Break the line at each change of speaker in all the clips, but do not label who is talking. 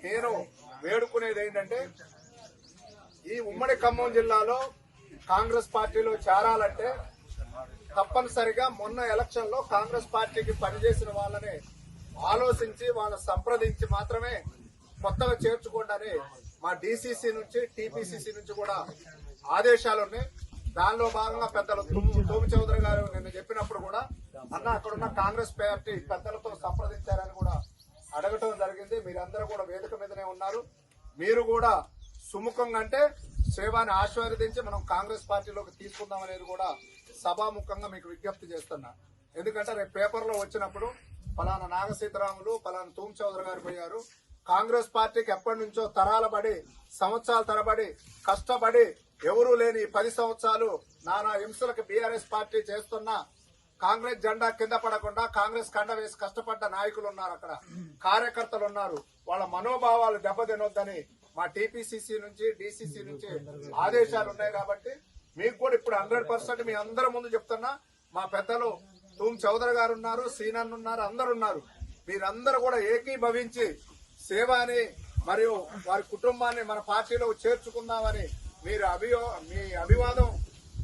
నేను వేడుకునేది ఏంటంటే ఈ ఉమ్మడి ఖమ్మం జిల్లాలో కాంగ్రెస్ పార్టీలో చేరాలంటే తప్పనిసరిగా మొన్న ఎలక్షన్ లో కాంగ్రెస్ పార్టీకి పనిచేసిన వాళ్ళని ఆలోచించి వాళ్ళని సంప్రదించి మాత్రమే కొత్తగా చేర్చుకోండి మా డీసీసీ నుంచి టీపీసీసీ నుంచి కూడా ఆదేశాలు ఉన్నాయి. దానిలో భాగంగా పెద్దలు తూమి చౌదరి గారు నిన్న చెప్పినప్పుడు కూడా అన్న అక్కడున్న కాంగ్రెస్ పార్టీ పెద్దలతో సంప్రదించారని కూడా అడగటం జరిగింది. మీరందరూ కూడా వేదిక మీదనే ఉన్నారు. మీరు కూడా సుముఖంగా అంటే సేవాన్ని ఆశీర్వదించి మనం కాంగ్రెస్ పార్టీలోకి తీసుకుందాం అనేది కూడా సభాముఖంగా మీకు విజ్ఞప్తి చేస్తున్నా. ఎందుకంటే రేపు పేపర్లో వచ్చినప్పుడు ఫలానా నాగసీతారాములు ఫలానా తూమి చౌదరి గారు పోయారు. కాంగ్రెస్ పార్టీకి ఎప్పటి నుంచో తరాల బడి సంవత్సరాల తరబడి కష్టపడి ఎవరూ లేని 10 సంవత్సరాలు నానా హింసలకు బీఆర్ఎస్ పార్టీ చేస్తున్న కాంగ్రెస్ జెండా కింద పడకుండా కాంగ్రెస్ కండ వేసి కష్టపడ్డ నాయకులు ఉన్నారు, అక్కడ కార్యకర్తలు ఉన్నారు. వాళ్ళ మనోభావాలు దెబ్బతినొద్దని మా టీపీసీసీ నుంచి డీసీసీ నుంచి ఆదేశాలు ఉన్నాయి. కాబట్టి మీకు కూడా ఇప్పుడు 100% మీ అందరి ముందు చెప్తున్నా, మా పెద్దలు తూమ్ చౌదరి గారు ఉన్నారు, సీనన్ ఉన్నారు, అందరు ఉన్నారు. మీరందరూ కూడా ఏకీభవించి సేవాని మరియు వారి కుటుంబాన్ని మన పార్టీలో చేర్చుకుందామని మీరు మీ అభివాదం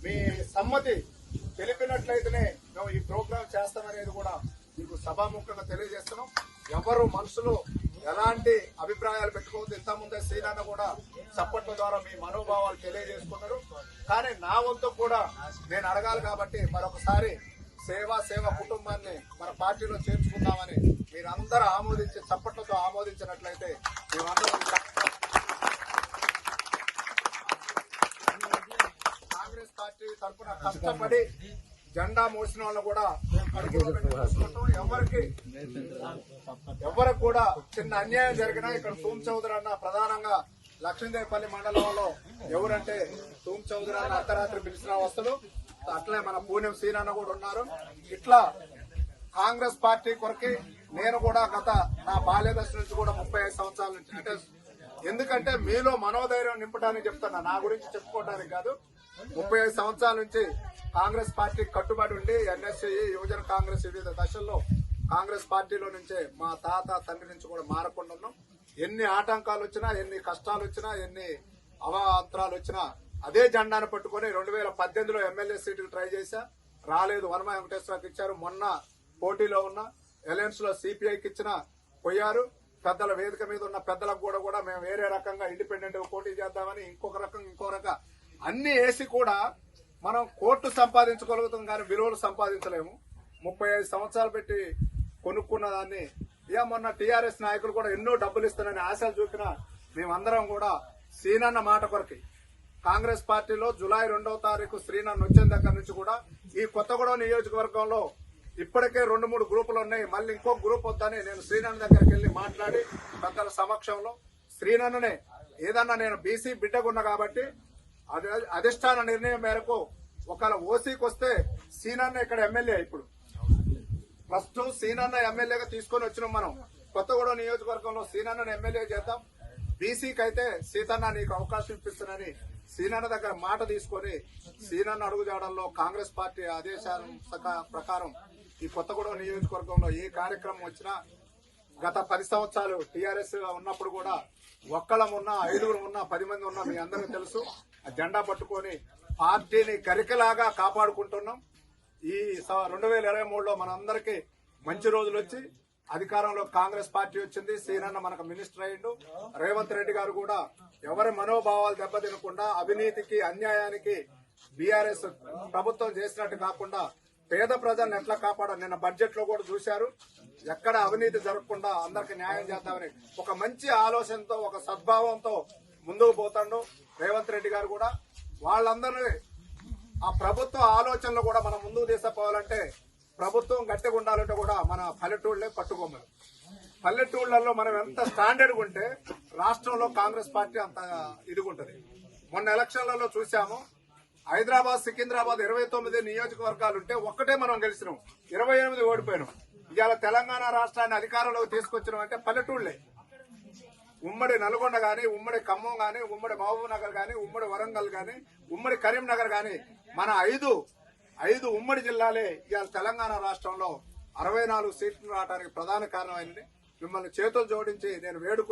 మీ సమ్మతి తెలిపినట్లయితేనే మేము ఈ ప్రోగ్రాం చేస్తామనేది కూడా మీకు సభాముఖంగా తెలియజేస్తున్నాం. ఎవరు మనసులో ఎలాంటి అభిప్రాయాలు పెట్టుకోవద్దు. ఇంతకుముందే శ్రీనాన్న కూడా చప్పట్ల ద్వారా మీ మనోభావాలు తెలియజేసుకున్నారు. కానీ నా వంతు కూడా నేను అడగాలి కాబట్టి మరొకసారి సేవ కుటుంబాన్ని మన పార్టీలో చేర్చుకుందామని మీరందరూ ఆమోదించి చప్పట్లతో ఆమోదించినట్లయితే మేమందరం కాంగ్రెస్ పార్టీ తరఫున కష్టపడి జెండా మోసిన వాళ్ళు కూడా ఎవరికి కూడా చిన్న అన్యాయం జరిగినా ఇక్కడ తూమ్ చౌదరి అన్న ప్రధానంగా లక్ష్మీదేవిపల్లి మండలంలో ఎవరంటే తూమ్ చౌదరి అన్న అర్ధరాత్రి పిలిచిన వస్తులు, అట్లే మన పూణెం సీనన్న కూడా ఉన్నారు. ఇట్లా కాంగ్రెస్ పార్టీ కొరకి నేను కూడా గత నా బాల్యదశ నుంచి కూడా 35 సంవత్సరాల నుంచి అంటే ఎందుకంటే మీలో మనోధైర్యం నింపడానికి చెప్తున్నా, నా గురించి చెప్పుకోవడానికి కాదు. 35 సంవత్సరాల నుంచి కాంగ్రెస్ పార్టీ కట్టుబడి ఉండి ఎన్ఎస్సీ యువజన కాంగ్రెస్ వివిధ దశల్లో కాంగ్రెస్ పార్టీలో నుంచే మా తాత తండ్రి నుంచి కూడా మారకుండా ఉన్నాం. ఎన్ని ఆటంకాలు వచ్చినా, ఎన్ని కష్టాలు వచ్చినా, ఎన్ని అవాంతరాలు వచ్చినా అదే జెండాను పట్టుకుని 2018లో ఎమ్మెల్యే సీటుకు ట్రై చేశా, రాలేదు. వనమా వెంకటేశ్వరకి ఇచ్చారు. మొన్న పోటీలో ఉన్న ఎలయన్స్ లో సిపిఐకి ఇచ్చిన పోయారు. పెద్దల వేదిక మీద ఉన్న పెద్దలకు కూడా మేము వేరే రకంగా ఇండిపెండెంట్ గా పోటీ చేద్దామని ఇంకో రకం అన్ని వేసి కూడా మనం కోర్టు సంపాదించుకోగలుగుతాం కానీ విలువలు సంపాదించలేము. 35 సంవత్సరాలు పెట్టి కొనుక్కున్న దాన్ని మొన్న టీఆర్ఎస్ నాయకులు కూడా ఎన్నో డబ్బులు ఇస్తానని ఆశలు చూపిన మేమందరం కూడా శ్రీనన్న మాట కొరకి కాంగ్రెస్ పార్టీలో జులై 2వ తారీఖు శ్రీనన్న వచ్చిన దగ్గర నుంచి కూడా ఈ కొత్తగూడెం నియోజకవర్గంలో ఇప్పటికే 2-3 గ్రూపులు ఉన్నాయి. మళ్ళీ ఇంకో గ్రూప్ వద్దని నేను శ్రీనన్న దగ్గరికి వెళ్లి మాట్లాడి పెద్దల సమక్షంలో శ్రీనన్ననే ఏదన్నా నేను బీసీ బిడ్డకున్నా కాబట్టి అధిష్టాన నిర్ణయం మేరకు ఒకవేళ ఓసీకి వస్తే సీనన్న ఇక్కడ ఎమ్మెల్యే. ఇప్పుడు ఫస్ట్ సీనన్న ఎమ్మెల్యేగా తీసుకొని వచ్చినాం మనం. కొత్తగూడెం నియోజకవర్గంలో సీనన్నను ఎమ్మెల్యే చేద్దాం, బీసీకి అయితే సీతన్న నీకు అవకాశం ఇప్పిస్తానని సీనన్న దగ్గర మాట తీసుకొని సీనన్న అడుగుజాడల్లో కాంగ్రెస్ పార్టీ ఆదేశాల ప్రకారం ఈ కొత్తగూడెం నియోజకవర్గంలో ఏ కార్యక్రమం వచ్చినా గత 10 సంవత్సరాలు టీఆర్ఎస్ ఉన్నప్పుడు కూడా ఒక్కళ్ళం ఉన్నా 5 ఉన్నా 10 మంది ఉన్నా మీ అందరికీ తెలుసు. ఆ జెండా పట్టుకొని పార్టీని గరికలాగా కాపాడుకుంటున్నాం. ఈ 2023లో మనందరికీ మంచి రోజులు వచ్చి అధికారంలో కాంగ్రెస్ పార్టీ వచ్చింది. సీనన్న మనకు మినిస్టర్ అయ్యిండు. రేవంత్ రెడ్డి గారు కూడా ఎవరి మనోభావాలు దెబ్బతినకుండా అవినీతికి అన్యాయానికి బీఆర్ఎస్ ప్రభుత్వం చేసినట్టు కాకుండా పేద ప్రజలను ఎట్లా కాపాడాలి. నిన్న బడ్జెట్ లో కూడా చూశారు, ఎక్కడ అవినీతి జరగకుండా అందరికి న్యాయం చేద్దామని ఒక మంచి ఆలోచనతో ఒక సద్భావంతో ముందుకు పోతాడు రేవంత్ రెడ్డి గారు కూడా. వాళ్ళందరినీ ఆ ప్రభుత్వ ఆలోచనలు కూడా మనం ముందుకు తీసుకుపోవాలంటే ప్రభుత్వం గట్టిగా ఉండాలంటే కూడా మన పల్లెటూళ్లే పట్టుకోమలు. పల్లెటూళ్లలో మనం ఎంత స్టాండర్డ్గా ఉంటే రాష్ట్రంలో కాంగ్రెస్ పార్టీ అంత ఇదిగుంటది. మొన్న ఎలక్షన్లలో చూసాము, హైదరాబాద్ సికింద్రాబాద్ 29 నియోజకవర్గాలుంటే ఒక్కటే మనం గెలిచినాం, 28 ఓడిపోయినాం. ఇవాళ తెలంగాణ రాష్ట్రాన్ని అధికారంలోకి తీసుకొచ్చినాం అంటే పల్లెటూళ్లే. ఉమ్మడి నల్గొండ గాని, ఉమ్మడి ఖమ్మం గాని, ఉమ్మడి మహబూబ్ నగర్ గాని, ఉమ్మడి వరంగల్ గాని, ఉమ్మడి కరీంనగర్ గాని మన 5 ఉమ్మడి జిల్లాలే ఇవాళ తెలంగాణ రాష్ట్రంలో 64 సీట్లు రావడానికి ప్రధాన కారణమైంది. మిమ్మల్ని చేతులు జోడించి నేను వేడుకుని